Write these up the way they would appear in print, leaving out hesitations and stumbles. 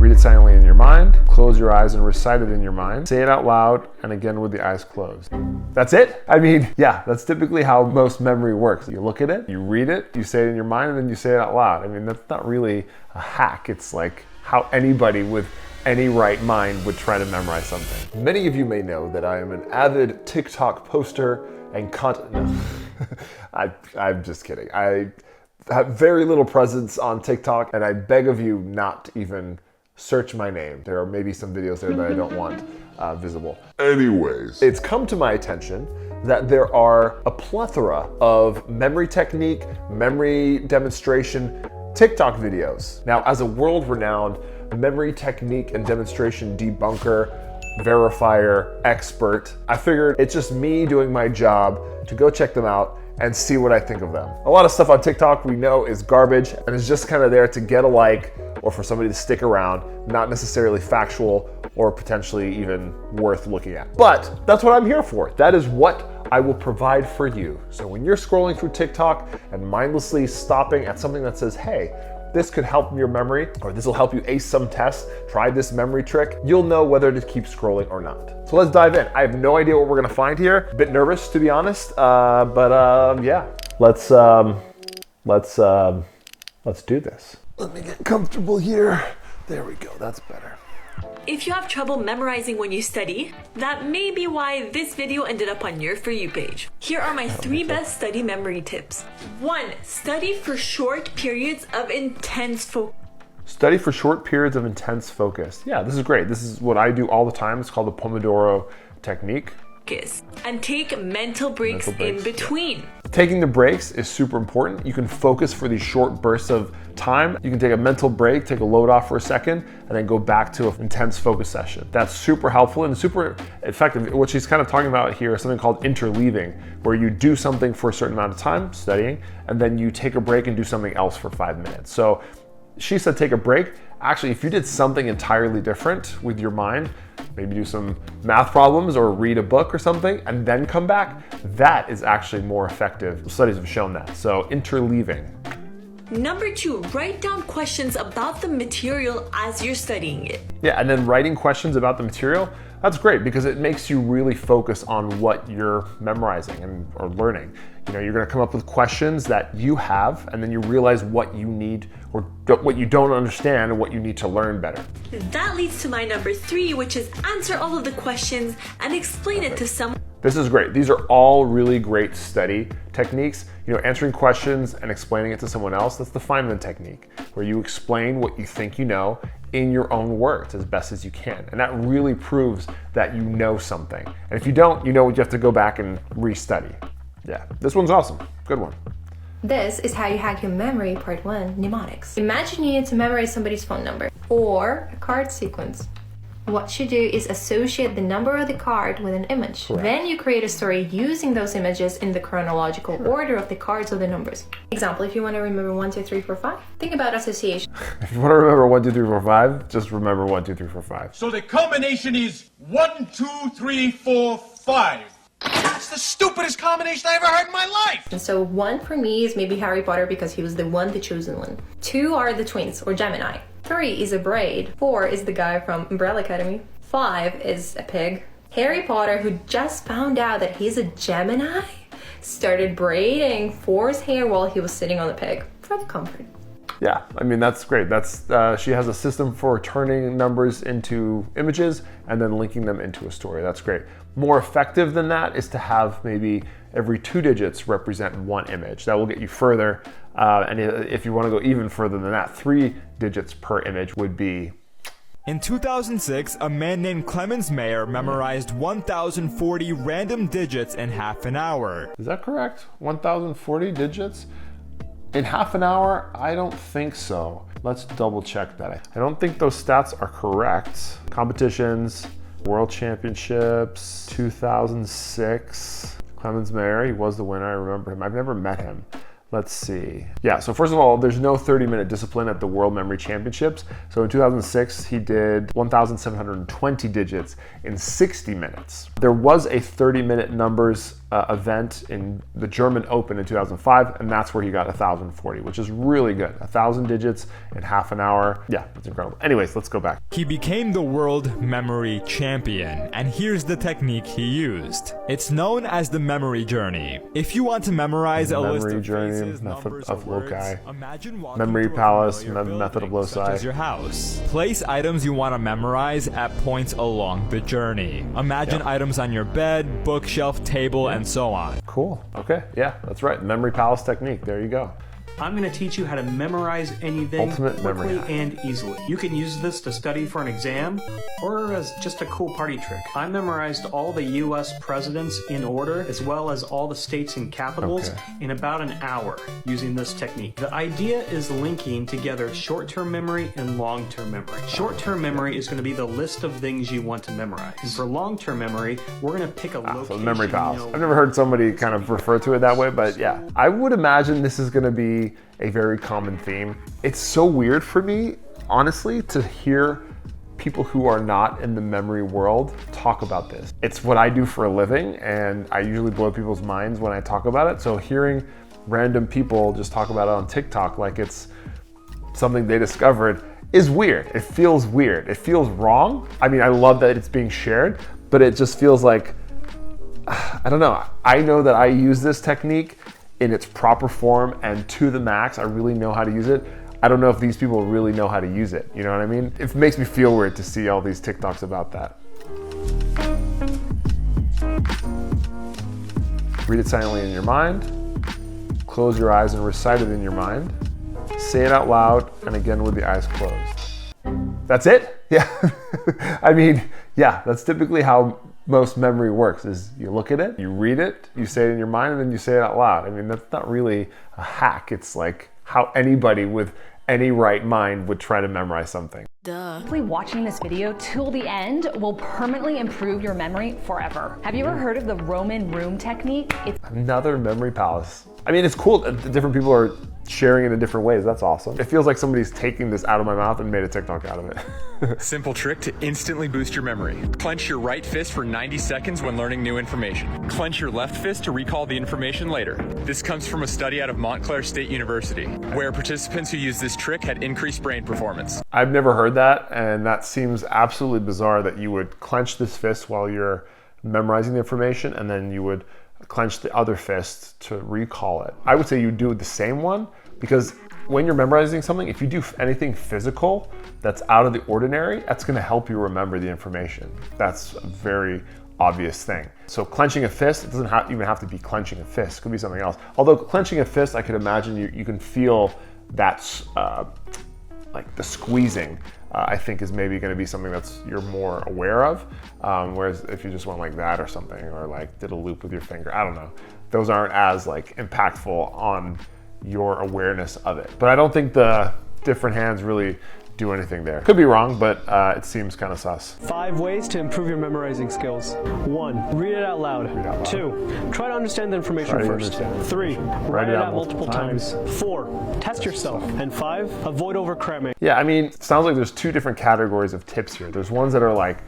Read it silently in your mind, close your eyes and recite it in your mind. Say it out loud, and again with the eyes closed. That's it? I mean, yeah, that's typically how most memory works. You look at it, you read it, you say it in your mind, and then you say it out loud. I mean, that's not really a hack. It's like how anybody with any right mind would try to memorize something. Many of you may know that I am an avid TikTok poster and content. No, I'm just kidding. I have very little presence on TikTok, and I beg of you not to even search my name. There are maybe some videos there that I don't want visible. Anyways, it's come to my attention that there are a plethora of memory technique, memory demonstration TikTok videos. Now, as a world-renowned memory technique and demonstration debunker, verifier, expert, I figured it's just me doing my job to go check them out and see what I think of them. A lot of stuff on TikTok we know is garbage and is just kind of there to get a like or for somebody to stick around, not necessarily factual or potentially even worth looking at. But that's what I'm here for. That is what I will provide for you. So when you're scrolling through TikTok and mindlessly stopping at something that says, hey, this could help your memory, or this will help you ace some tests, try this memory trick, you'll know whether to keep scrolling or not. So let's dive in. I have no idea what we're gonna find here. A bit nervous, to be honest, but yeah. Let's do this. Let me get comfortable here. There we go, that's better. If you have trouble memorizing when you study, that may be why this video ended up on your For You page. Here are my 3 best study memory tips. 1. Study for short periods of intense focus. Study for short periods of intense focus. Yeah, this is great. This is what I do all the time. It's called the Pomodoro technique. And take mental breaks in between. Yeah. Taking the breaks is super important. You can focus for these short bursts of time. You can take a mental break, take a load off for a second, and then go back to an intense focus session. That's super helpful and super effective. What she's kind of talking about here is something called interleaving, where you do something for a certain amount of time, studying, and then you take a break and do something else for 5 minutes. So she said take a break. Actually, if you did something entirely different with your mind, maybe do some math problems or read a book or something, and then come back, that is actually more effective. Studies have shown that. So interleaving. Number 2, write down questions about the material as you're studying it. Yeah, and then writing questions about the material, that's great because it makes you really focus on what you're memorizing and or learning. You know, you're gonna come up with questions that you have, and then you realize what you need or what you don't understand and what you need to learn better. That leads to my number 3, which is answer all of the questions and explain it to someone. This is great. These are all really great study techniques. You know, answering questions and explaining it to someone else, that's the Feynman technique, where you explain what you think you know in your own words as best as you can. And that really proves that you know something. And if you don't, you know you have to go back and restudy. Yeah, this one's awesome. Good one. This is how you hack your memory, part 1, mnemonics. Imagine you need to memorize somebody's phone number or a card sequence. What you do is associate the number of the card with an image. Correct. Then you create a story using those images in the chronological order of the cards or the numbers. Example, if you want to remember 1, 2, 3, 4, 5, think about association. If you want to remember 1, 2, 3, 4, 5, just remember 1, 2, 3, 4, 5. So the combination is 1, 2, 3, 4, 5. That's the stupidest combination I ever heard in my life! And so 1 for me is maybe Harry Potter because he was the chosen one. 2 are the twins or Gemini. 3 is a braid. 4 is the guy from Umbrella Academy. 5 is a pig. Harry Potter, who just found out that he's a Gemini, started braiding 4's hair while he was sitting on the pig for the comfort. Yeah, I mean, that's great. That's she has a system for turning numbers into images and then linking them into a story. That's great. More effective than that is to have maybe every 2 digits represent 1 image. That will get you further. And if you want to go even further than that, 3 digits per image would be. In 2006, a man named Clemens Mayer memorized 1,040 random digits in half an hour. Is that correct? 1,040 digits? In half an hour? I don't think so. Let's double check that. I don't think those stats are correct. Competitions, World Championships, 2006. Clemens Mayer, he was the winner, I remember him. I've never met him. Let's see. Yeah, so first of all, there's no 30-minute discipline at the World Memory Championships. So in 2006, he did 1,720 digits in 60 minutes. There was a 30-minute numbers event in the German Open in 2005, and that's where he got 1,040, which is really good. 1,000 digits in half an hour. Yeah, that's incredible. Anyways, let's go back. He became the world memory champion, and here's the technique he used. It's known as the memory journey. If you want to memorize a list of faces, numbers, or words, imagine walking Memory to a palace, familiar method of building, such loci. as your house. Place items you want to memorize at points along the journey. Imagine items on your bed, bookshelf, table, and so on. Cool. Okay. Yeah, that's right. Memory palace technique. There you go. I'm going to teach you how to memorize anything Ultimate memory quickly hack. and easily. You can use this to study for an exam or as just a cool party trick. I memorized all the US presidents in order as well as all the states and capitals in about an hour using this technique. The idea is linking together short-term memory and long-term memory. Short-term memory is going to be the list of things you want to memorize. And for long-term memory, we're going to pick a location. So memory palace. you know. I've never heard somebody kind of refer to it that way, but yeah. I would imagine this is going to be a very common theme. It's so weird for me, honestly, to hear people who are not in the memory world talk about this. It's what I do for a living, and I usually blow people's minds when I talk about it. So hearing random people just talk about it on TikTok like it's something they discovered is weird. It feels weird. It feels wrong. I mean, I love that it's being shared, but it just feels like, I don't know. I know that I use this technique in its proper form and to the max. I really know how to use it. I don't know if these people really know how to use it. You know what I mean? It makes me feel weird to see all these TikToks about that. Read it silently in your mind. Close your eyes and recite it in your mind. Say it out loud, and again with the eyes closed. That's it? Yeah. I mean, yeah, that's typically how most memory works, is you look at it, you read it, you say it in your mind, and then you say it out loud. I mean, that's not really a hack. It's like how anybody with any right mind would try to memorize something. Simply watching this video till the end will permanently improve your memory forever. Have you ever heard of the Roman room technique? Another memory palace. I mean, it's cool that different people are sharing it in different ways. That's awesome. It feels like somebody's taking this out of my mouth and made a TikTok out of it. Simple trick to instantly boost your memory. Clench your right fist for 90 seconds when learning new information. Clench your left fist to recall the information later. This comes from a study out of Montclair State University, where participants who used this trick had increased brain performance. I've never heard that, and that seems absolutely bizarre that you would clench this fist while you're memorizing the information, and then you would clench the other fist to recall it. I would say you do the same one, because when you're memorizing something, if you do anything physical that's out of the ordinary, that's going to help you remember the information. That's a very obvious thing. So clenching a fist, it doesn't even have to be clenching a fist. It could be something else. Although clenching a fist, I could imagine you can feel that's like the squeezing. I think is maybe going to be something that's you're more aware of. Whereas if you just went like that or something, or like did a loop with your finger, I don't know. Those aren't as like impactful on your awareness of it. But I don't think the different hands really do anything there. Could be wrong, but it seems kind of sus. 5 ways to improve your memorizing skills. 1. Read it out loud. 2. Try to understand the information first. 3. Write it out multiple times. 4. Test yourself. And 5. Avoid overcramming. Yeah, I mean, it sounds like there's 2 different categories of tips here. There's ones that are like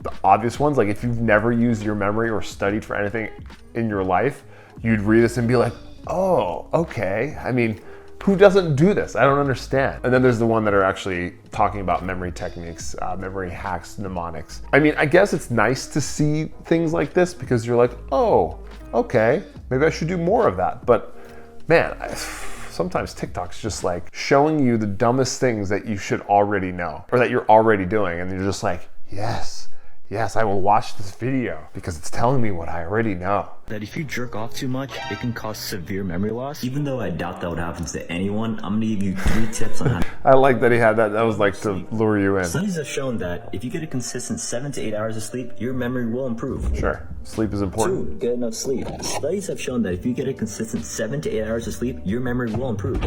the obvious ones, like if you've never used your memory or studied for anything in your life, you'd read this and be like, oh, okay. I mean, who doesn't do this? I don't understand. And then there's the one that are actually talking about memory techniques, memory hacks, mnemonics. I mean, I guess it's nice to see things like this because you're like, oh, okay, maybe I should do more of that. But man, sometimes TikTok's just like showing you the dumbest things that you should already know or that you're already doing. And you're just like, yes, I will watch this video because it's telling me what I already know. That if you jerk off too much, it can cause severe memory loss. Even though I doubt that would happen to anyone, I'm gonna give you 3 tips on how to... I like that he had that. That was like to lure you in. Studies have shown that if you get a consistent 7 to 8 hours of sleep, your memory will improve. Sure, sleep is important. 2. Get enough sleep. Studies have shown that if you get a consistent 7 to 8 hours of sleep, your memory will improve.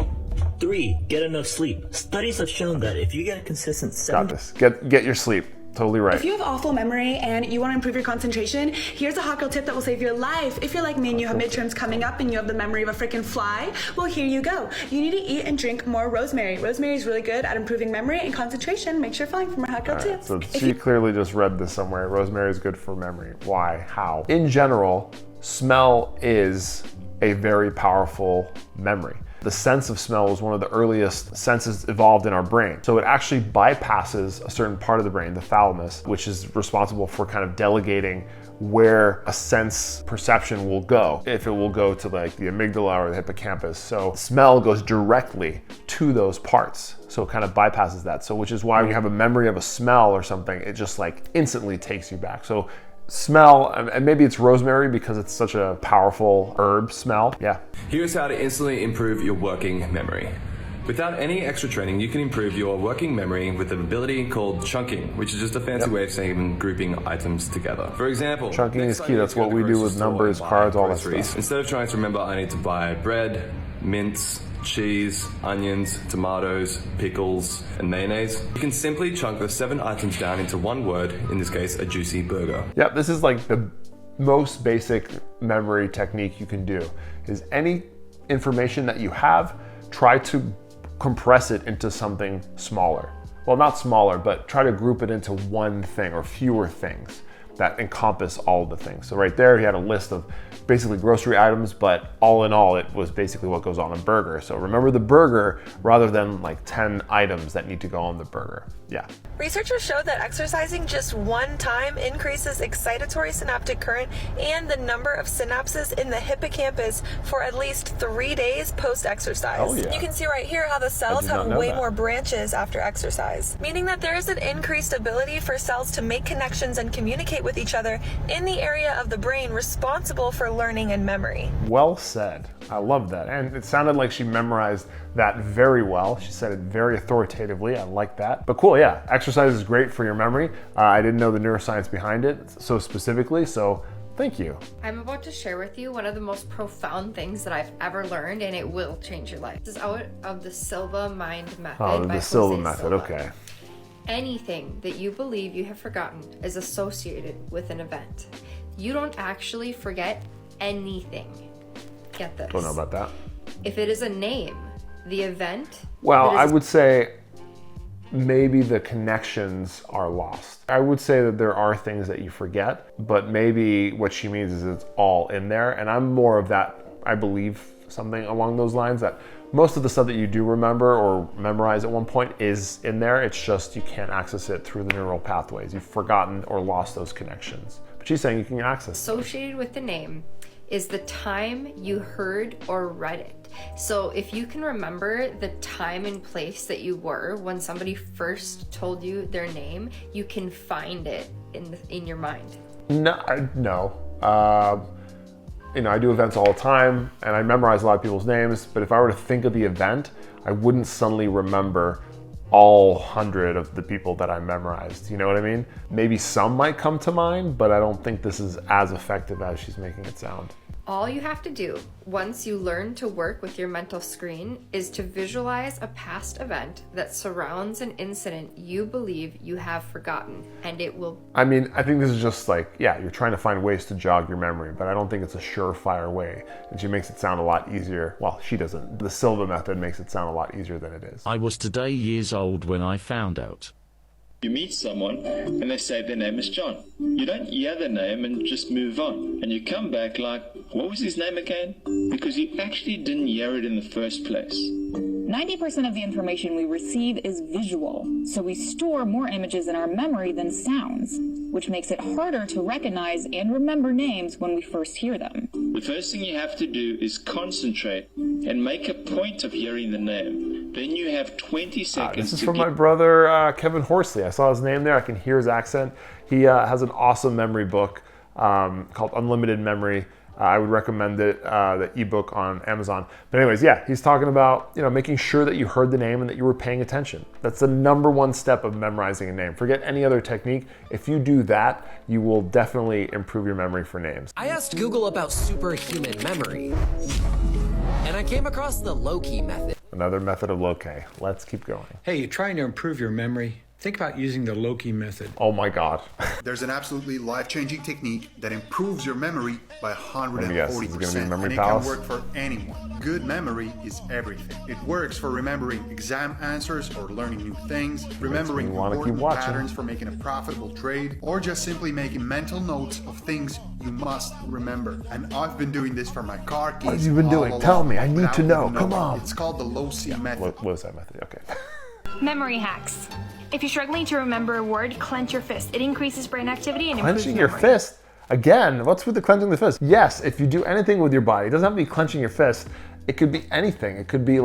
3. Get enough sleep. Studies have shown that if you get a consistent 7... Got this. Get your sleep. Totally right. If you have awful memory and you want to improve your concentration, here's a hot girl tip that will save your life. If you're like me and you have midterms coming up and you have the memory of a freaking fly, well, here you go. You need to eat and drink more rosemary. Rosemary is really good at improving memory and concentration. Makes sure flying from our hot girl All right, tips. so she clearly just read this somewhere. Rosemary is good for memory. Why? How? In general, Smell is a very powerful memory. The sense of smell was one of the earliest senses evolved in our brain. So it actually bypasses a certain part of the brain, the thalamus, which is responsible for kind of delegating where a sense perception will go, if it will go to like the amygdala or the hippocampus. So smell goes directly to those parts. So it kind of bypasses that. So which is why when you have a memory of a smell or something, it just like instantly takes you back. So smell, and maybe it's rosemary because it's such a powerful herb smell. Yeah. Here's how to instantly improve your working memory. Without any extra training, you can improve your working memory with an ability called chunking, which is just a fancy way of saying grouping items together. For example, chunking is key. That's what we do with numbers, cards, all that stuff. Instead of trying to remember, I need to buy bread, mince, cheese, onions, tomatoes, pickles, and mayonnaise, you can simply chunk the 7 items down into one word, in this case, a juicy burger. Yep, this is like the most basic memory technique you can do, is any information that you have, try to compress it into something smaller. Well, not smaller, but try to group it into one thing or fewer things that encompass all the things. So right there, he had a list of basically grocery items, but all in all, it was basically what goes on a burger. So remember the burger rather than like 10 items that need to go on the burger. Yeah. Researchers showed that exercising just one time increases excitatory synaptic current and the number of synapses in the hippocampus for at least 3 days post-exercise. Oh, yeah. You can see right here how the cells have way more branches after exercise, meaning that there is an increased ability for cells to make connections and communicate with each other in the area of the brain responsible for learning and memory. Well said. I love that. And it sounded like she memorized that very well. She said it very authoritatively. I like that. But cool, yeah. Exercise is great for your memory. I didn't know the neuroscience behind it so specifically, so thank you. I'm about to share with you one of the most profound things that I've ever learned, and it will change your life. This is out of the Silva Mind Method. Oh, by the Silva Jose Method, Silva. okay. Anything that you believe you have forgotten is associated with an event. You don't actually forget anything. Get this. Don't know about that. If it is a name, the event... Well, I would say maybe the connections are lost. I would say that there are things that you forget, but maybe what she means is it's all in there. And I'm more of that, I believe something along those lines, that most of the stuff that you do remember or memorize at one point is in there. It's just you can't access it through the neural pathways. You've forgotten or lost those connections. But she's saying you can access it. Associated with the name is the time you heard or read it. So if you can remember the time and place that you were when somebody first told you their name, you can find it in your mind. No. You know, I do events all the time and I memorize a lot of people's names, but if I were to think of the event, I wouldn't suddenly remember all 100 of the people that I memorized. You know what I mean? Maybe some might come to mind, but I don't think this is as effective as she's making it sound. All you have to do once you learn to work with your mental screen is to visualize a past event that surrounds an incident you believe you have forgotten, and it will... I mean, I think this is just like, yeah, you're trying to find ways to jog your memory, but I don't think it's a surefire way. And she makes it sound a lot easier. Well, she doesn't. The Silva method makes it sound a lot easier than it is. I was today years old when I found out. You meet someone and they say their name is John. You don't hear their name and just move on. And you come back like, what was his name again? Because you actually didn't hear it in the first place. 90% of the information we receive is visual, so we store more images in our memory than sounds, which makes it harder to recognize and remember names when we first hear them. The first thing you have to do is concentrate and make a point of hearing the name. Then you have 20 seconds This is from my brother, Kevin Horsley. I saw his name there. I can hear his accent. He has an awesome memory book called Unlimited Memory. I would recommend it, the ebook on Amazon. But anyways, yeah, he's talking about, making sure that you heard the name and that you were paying attention. That's the #1 step of memorizing a name. Forget any other technique. If you do that, you will definitely improve your memory for names. I asked Google about superhuman memory, and I came across the low-key method. Another method of low-K. Let's keep going. Hey, you're trying to improve your memory? Think about using the Loki method. Oh my God. There's an absolutely life-changing technique that improves your memory by 140%, and it Palace? can work for anyone. Good memory is everything. It works for remembering exam answers or learning new things, remembering important patterns for making a profitable trade, or just simply making mental notes of things you must remember. And I've been doing this for my car keys. What have you been doing? Tell me, I need to know. Come on. It's called the low-C method. Low-C method, okay. Memory hacks. If you're struggling to remember a word, clench your fist. It increases brain activity and improves Clenching your memory. fist? Again, what's with the clenching the fist? Yes, if you do anything with your body, it doesn't have to be clenching your fist. It could be anything. It could be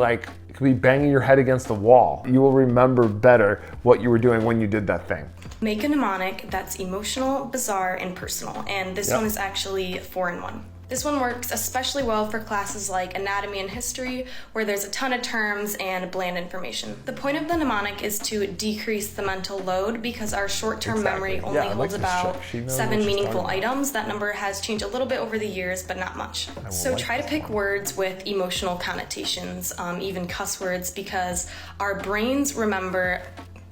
banging your head against the wall. You will remember better what you were doing when you did that thing. Make a mnemonic that's emotional, bizarre, and personal. And this one is actually 4-in-1. This one works especially well for classes like anatomy and history, where there's a ton of terms and bland information. The point of the mnemonic is to decrease the mental load because our short-term memory only holds about 7 meaningful items. That number has changed a little bit over the years, but not much. So try to pick words with emotional connotations, even cuss words, because our brains remember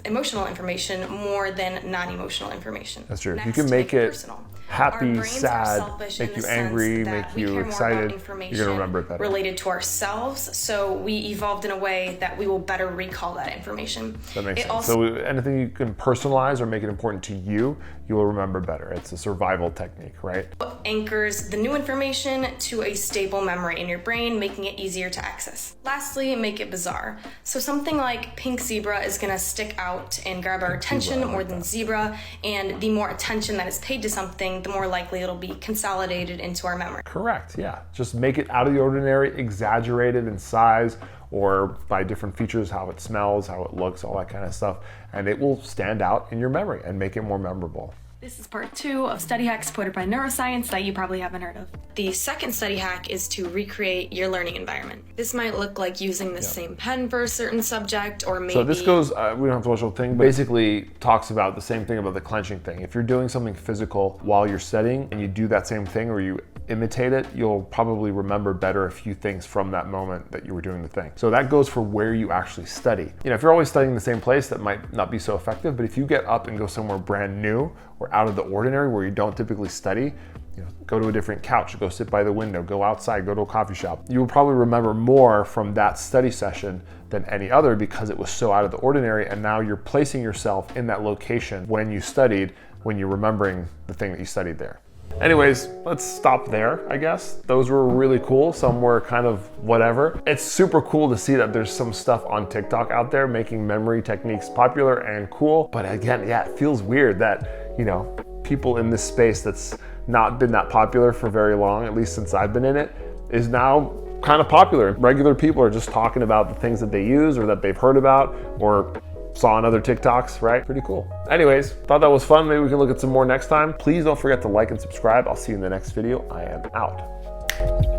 emotional information more than non-emotional information. That's true. Next, you can make it personal. happy, sad, make you angry, make you excited. You're gonna remember it better. Related to ourselves, so we evolved in a way that we will better recall that information. That makes sense. So anything you can personalize or make it important to you, you will remember better. It's a survival technique, right? Anchors the new information to a stable memory in your brain, making it easier to access. Lastly, make it bizarre. So something like pink zebra is gonna stick out and grab our attention more than zebra, and the more attention that is paid to something, the more likely it'll be consolidated into our memory. Correct, yeah. Just make it out of the ordinary, exaggerated in size, or by different features, how it smells, how it looks, all that kind of stuff, and it will stand out in your memory and make it more memorable. This is part 2 of study hacks supported by neuroscience that you probably haven't heard of. The second study hack is to recreate your learning environment. This might look like using the same pen for a certain subject, or maybe... So this goes, we don't have to watch the whole thing, but basically talks about the same thing about the clenching thing. If you're doing something physical while you're studying and you do that same thing or you imitate it, you'll probably remember better a few things from that moment that you were doing the thing. So that goes for where you actually study. You know, if you're always studying the same place, that might not be so effective, but if you get up and go somewhere brand new or out of the ordinary where you don't typically study, you know, go to a different couch, go sit by the window, go outside, go to a coffee shop. You will probably remember more from that study session than any other because it was so out of the ordinary, and now you're placing yourself in that location when you studied, when you're remembering the thing that you studied there. Anyways, let's stop there, I guess. Those were really cool. Some were kind of whatever. It's super cool to see that there's some stuff on TikTok out there making memory techniques popular and cool. But again, yeah, it feels weird that, you know, people in this space that's not been that popular for very long, at least since I've been in it, is now kind of popular. Regular people are just talking about the things that they use or that they've heard about or saw on other TikToks, right? Pretty cool. Anyways, thought that was fun. Maybe we can look at some more next time. Please don't forget to like and subscribe. I'll see you in the next video. I am out.